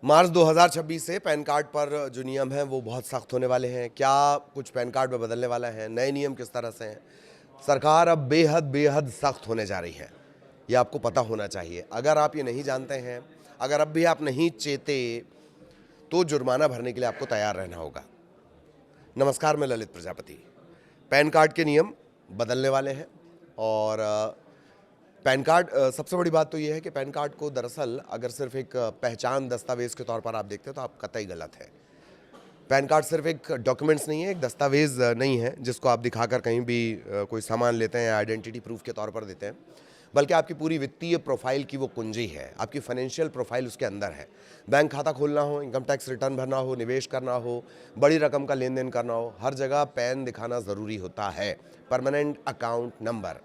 मार्च 2026 से pan card पर जो नियम हैं वो बहुत सख्त होने वाले हैं। क्या कुछ पैन कार्ड में बदलने वाला है, नए नियम किस तरह से हैं, सरकार अब बेहद बेहद सख्त होने जा रही है। ये आपको पता होना चाहिए। अगर आप ये नहीं जानते हैं, अगर अब भी आप नहीं चेते, तो जुर्माना भरने के लिए आपको तैयार रहना होगा। नमस्कार, मैं ललित प्रजापति। पैन कार्ड के नियम बदलने वाले हैं और पैन कार्ड सबसे बड़ी बात तो ये है कि पैन कार्ड को दरअसल अगर सिर्फ एक पहचान दस्तावेज के तौर पर आप देखते हो तो आप कतई गलत है। पैन कार्ड सिर्फ एक डॉक्यूमेंट्स नहीं है, एक दस्तावेज नहीं है जिसको आप दिखाकर कहीं भी कोई सामान लेते हैं, आइडेंटिटी प्रूफ के तौर पर देते हैं, बल्कि आपकी पूरी वित्तीय प्रोफाइल की वो कुंजी है। आपकी फाइनेंशियल प्रोफाइल उसके अंदर है। बैंक खाता खोलना हो, इनकम टैक्स रिटर्न भरना हो, निवेश करना हो, बड़ी रकम का लेन देन करना हो, हर जगह पैन दिखाना ज़रूरी होता है, परमानेंट अकाउंट नंबर।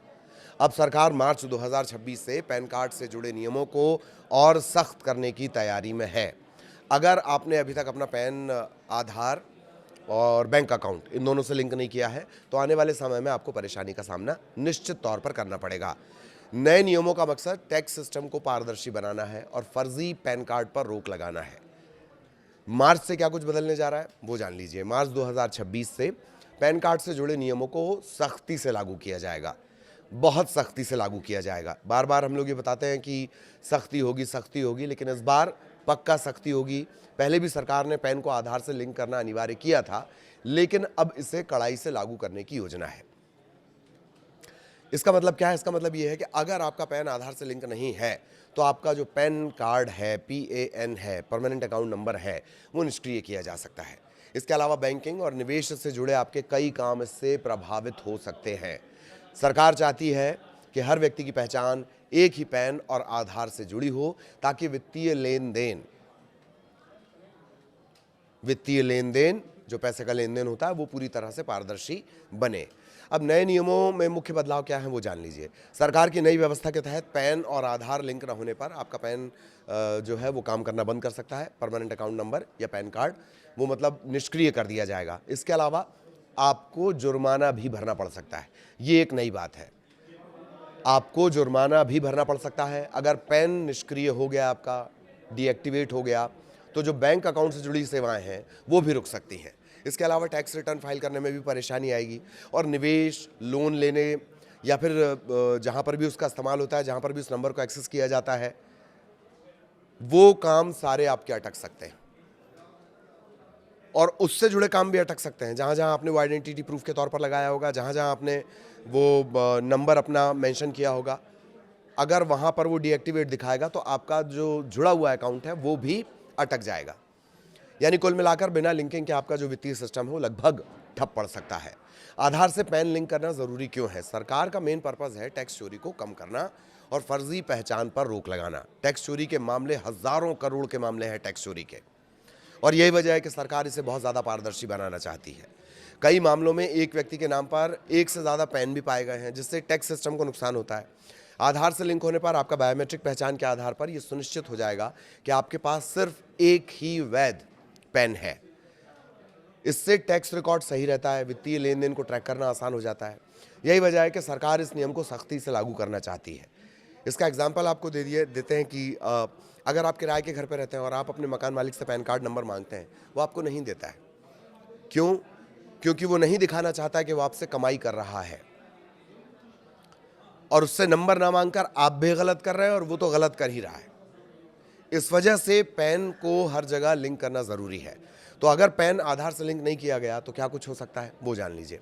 अब सरकार मार्च 2026 से पैन कार्ड से जुड़े नियमों को और सख्त करने की तैयारी में है। अगर आपने अभी तक अपना पैन आधार और बैंक अकाउंट इन दोनों से लिंक नहीं किया है तो आने वाले समय में आपको परेशानी का सामना निश्चित तौर पर करना पड़ेगा। नए नियमों का मकसद टैक्स सिस्टम को पारदर्शी बनाना है और फर्जी पैन कार्ड पर रोक लगाना है। मार्च से क्या कुछ बदलने जा रहा है वो जान लीजिए। मार्च 2026 से पैन कार्ड से जुड़े नियमों को सख्ती से लागू किया जाएगा, बहुत सख्ती से लागू किया जाएगा। बार बार हम लोग ये बताते हैं कि सख्ती होगी, लेकिन इस बार पक्का सख्ती होगी। पहले भी सरकार ने पैन को आधार से लिंक करना अनिवार्य किया था, लेकिन अब इसे कड़ाई से लागू करने की योजना है। इसका मतलब क्या है? इसका मतलब ये है कि अगर आपका पैन आधार से लिंक नहीं है तो आपका जो पैन कार्ड है, PAN है, परमानेंट अकाउंट नंबर है, वो निष्क्रिय किया जा सकता है। इसके अलावा बैंकिंग और निवेश से जुड़े आपके कई काम इससे प्रभावित हो सकते हैं। सरकार चाहती है कि हर व्यक्ति की पहचान एक ही पैन और आधार से जुड़ी हो, ताकि वित्तीय लेन देन जो पैसे का लेन देन होता है वो पूरी तरह से पारदर्शी बने। अब नए नियमों में मुख्य बदलाव क्या है वो जान लीजिए। सरकार की नई व्यवस्था के तहत पैन और आधार लिंक न होने पर आपका पैन जो है वो काम करना बंद कर सकता है। परमानेंट अकाउंट नंबर या पैन कार्ड वो मतलब निष्क्रिय कर दिया जाएगा। इसके अलावा आपको जुर्माना भी भरना पड़ सकता है। ये एक नई बात है, आपको जुर्माना भी भरना पड़ सकता है। अगर पैन निष्क्रिय हो गया, आपका डीएक्टिवेट हो गया, तो जो बैंक अकाउंट से जुड़ी सेवाएं हैं वो भी रुक सकती हैं। इसके अलावा टैक्स रिटर्न फाइल करने में भी परेशानी आएगी और निवेश, लोन लेने या फिर जहां पर भी उसका इस्तेमाल होता है, जहां पर भी उस नंबर को एक्सेस किया जाता है, वो काम सारे आपके अटक सकते हैं और उससे जुड़े काम भी अटक सकते हैं। जहां जहां आपने वो आइडेंटिटी प्रूफ के तौर पर लगाया होगा, जहां जहां आपने वो नंबर अपना मेंशन किया होगा, अगर वहां पर वो डीएक्टिवेट दिखाएगा तो आपका जो जुड़ा हुआ अकाउंट है वो भी अटक जाएगा। यानी कुल मिलाकर बिना लिंकिंग के आपका जो वित्तीय सिस्टम है वो लगभग ठप पड़ सकता है। आधार से पैन लिंक करना जरूरी क्यों है? सरकार का मेन पर्पस है टैक्स चोरी को कम करना और फर्जी पहचान पर रोक लगाना। टैक्स चोरी के मामले हजारों करोड़ के मामले हैं टैक्स चोरी के, और यही वजह है कि सरकार इसे बहुत ज़्यादा पारदर्शी बनाना चाहती है। कई मामलों में एक व्यक्ति के नाम पर एक से ज़्यादा पैन भी पाए गए हैं, जिससे टैक्स सिस्टम को नुकसान होता है। आधार से लिंक होने पर आपका बायोमेट्रिक पहचान के आधार पर यह सुनिश्चित हो जाएगा कि आपके पास सिर्फ एक ही वैध पैन है। इससे टैक्स रिकॉर्ड सही रहता है, वित्तीय लेन देन को ट्रैक करना आसान हो जाता है। यही वजह है कि सरकार इस नियम को सख्ती से लागू करना चाहती है। इसका एग्जाम्पल आपको देते हैं कि अगर आप किराए के घर पर रहते हैं और आप अपने मकान मालिक से पैन कार्ड नंबर मांगते हैं, वो आपको नहीं देता है। क्यों? क्योंकि वो नहीं दिखाना चाहता है कि वो आपसे कमाई कर रहा है, और उससे नंबर ना मांगकर आप भी गलत कर रहे हैं और वो तो गलत कर ही रहा है। इस वजह से पैन को हर जगह लिंक करना जरूरी है। तो अगर पैन आधार से लिंक नहीं किया गया तो क्या कुछ हो सकता है वो जान लीजिए।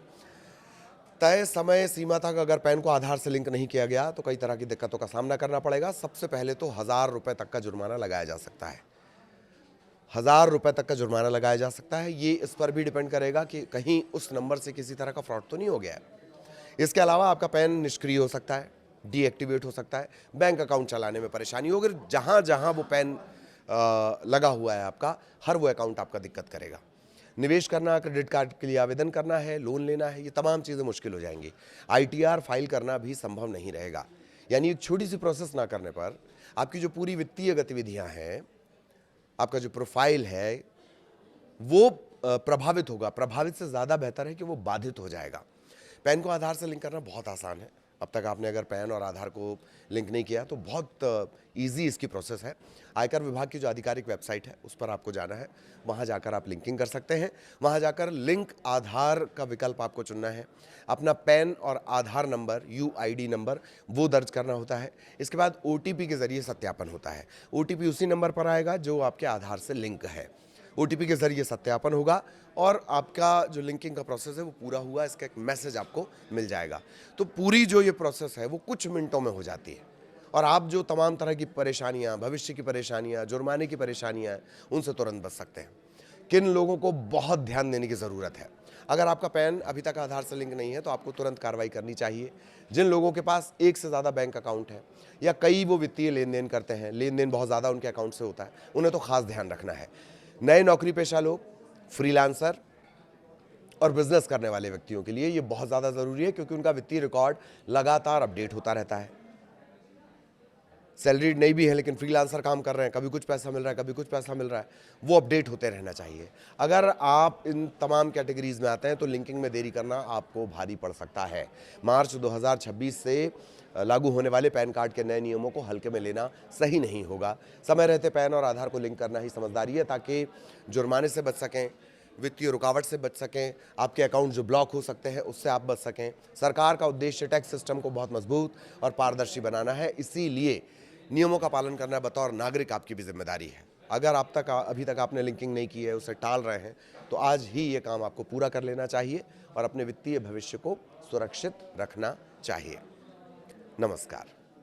तय समय सीमा तक अगर पैन को आधार से लिंक नहीं किया गया तो कई तरह की दिक्कतों का सामना करना पड़ेगा। सबसे पहले तो 1000 रुपए तक का जुर्माना लगाया जा सकता है। 1000 रुपए तक का जुर्माना लगाया जा सकता है। ये इस पर भी डिपेंड करेगा कि कहीं उस नंबर से किसी तरह का फ्रॉड तो नहीं हो गया है। इसके अलावा आपका पैन निष्क्रिय हो सकता है, डीएक्टिवेट हो सकता है, बैंक अकाउंट चलाने में परेशानी होगी। जहां जहां वो पैन लगा हुआ है आपका, हर वो अकाउंट आपका दिक्कत करेगा। निवेश करना, क्रेडिट कार्ड के लिए आवेदन करना है, लोन लेना है, ये तमाम चीज़ें मुश्किल हो जाएंगी। ITR फाइल करना भी संभव नहीं रहेगा। यानी एक छोटी सी प्रोसेस ना करने पर आपकी जो पूरी वित्तीय गतिविधियां हैं, आपका जो प्रोफाइल है वो प्रभावित होगा। प्रभावित से ज़्यादा बेहतर है कि वो बाधित हो जाएगा। पैन को आधार से लिंक करना बहुत आसान है, अब तक आपने अगर पैन और आधार को लिंक नहीं किया तो बहुत ईजी इसकी प्रोसेस है। आयकर विभाग की जो आधिकारिक वेबसाइट है उस पर आपको जाना है, वहाँ जाकर आप लिंकिंग कर सकते हैं। वहाँ जाकर लिंक आधार का विकल्प आपको चुनना है, अपना पैन और आधार नंबर UID नंबर वो दर्ज करना होता है। इसके बाद OTP के ज़रिए सत्यापन होता है। OTP उसी नंबर पर आएगा जो आपके आधार से लिंक है। OTP के ज़रिए सत्यापन होगा और आपका जो लिंकिंग का प्रोसेस है वो पूरा हुआ, इसका एक मैसेज आपको मिल जाएगा। तो पूरी जो ये प्रोसेस है वो कुछ मिनटों में हो जाती है और आप जो तमाम तरह की परेशानियां, भविष्य की परेशानियां, जुर्माने की परेशानियां हैं, उनसे तुरंत बच सकते हैं। किन लोगों को बहुत ध्यान देने की ज़रूरत है, अगर आपका पैन अभी तक आधार से लिंक नहीं है तो आपको तुरंत कार्रवाई करनी चाहिए। जिन लोगों के पास एक से ज़्यादा बैंक अकाउंट है या कई वो वित्तीय लेन देन करते हैं, लेन देन बहुत ज़्यादा उनके अकाउंट से होता है, उन्हें तो खास ध्यान रखना है। नए नौकरी पेशा लोग, फ्रीलांसर और बिजनेस करने वाले व्यक्तियों के लिए ये बहुत ज़्यादा ज़रूरी है क्योंकि उनका वित्तीय रिकॉर्ड लगातार अपडेट होता रहता है। सैलरीड नहीं भी है लेकिन फ्रीलांसर काम कर रहे हैं, कभी कुछ पैसा मिल रहा है, कभी कुछ पैसा मिल रहा है, वो अपडेट होते रहना चाहिए। अगर आप इन तमाम कैटेगरीज में आते हैं तो लिंकिंग में देरी करना आपको भारी पड़ सकता है। मार्च 2026 से लागू होने वाले पैन कार्ड के नए नियमों को हल्के में लेना सही नहीं होगा। समय रहते पैन और आधार को लिंक करना ही समझदारी है ताकि जुर्माने से बच सकें, वित्तीय रुकावट से बच सकें, आपके अकाउंट जो ब्लॉक हो सकते हैं उससे आप बच सकें। सरकार का उद्देश्य टैक्स सिस्टम को बहुत मजबूत और पारदर्शी बनाना है, इसीलिए नियमों का पालन करना बतौर नागरिक आपकी भी जिम्मेदारी है। अगर अभी तक आपने लिंकिंग नहीं की है, उसे टाल रहे हैं, तो आज ही ये काम आपको पूरा कर लेना चाहिए और अपने वित्तीय भविष्य को सुरक्षित रखना चाहिए। नमस्कार।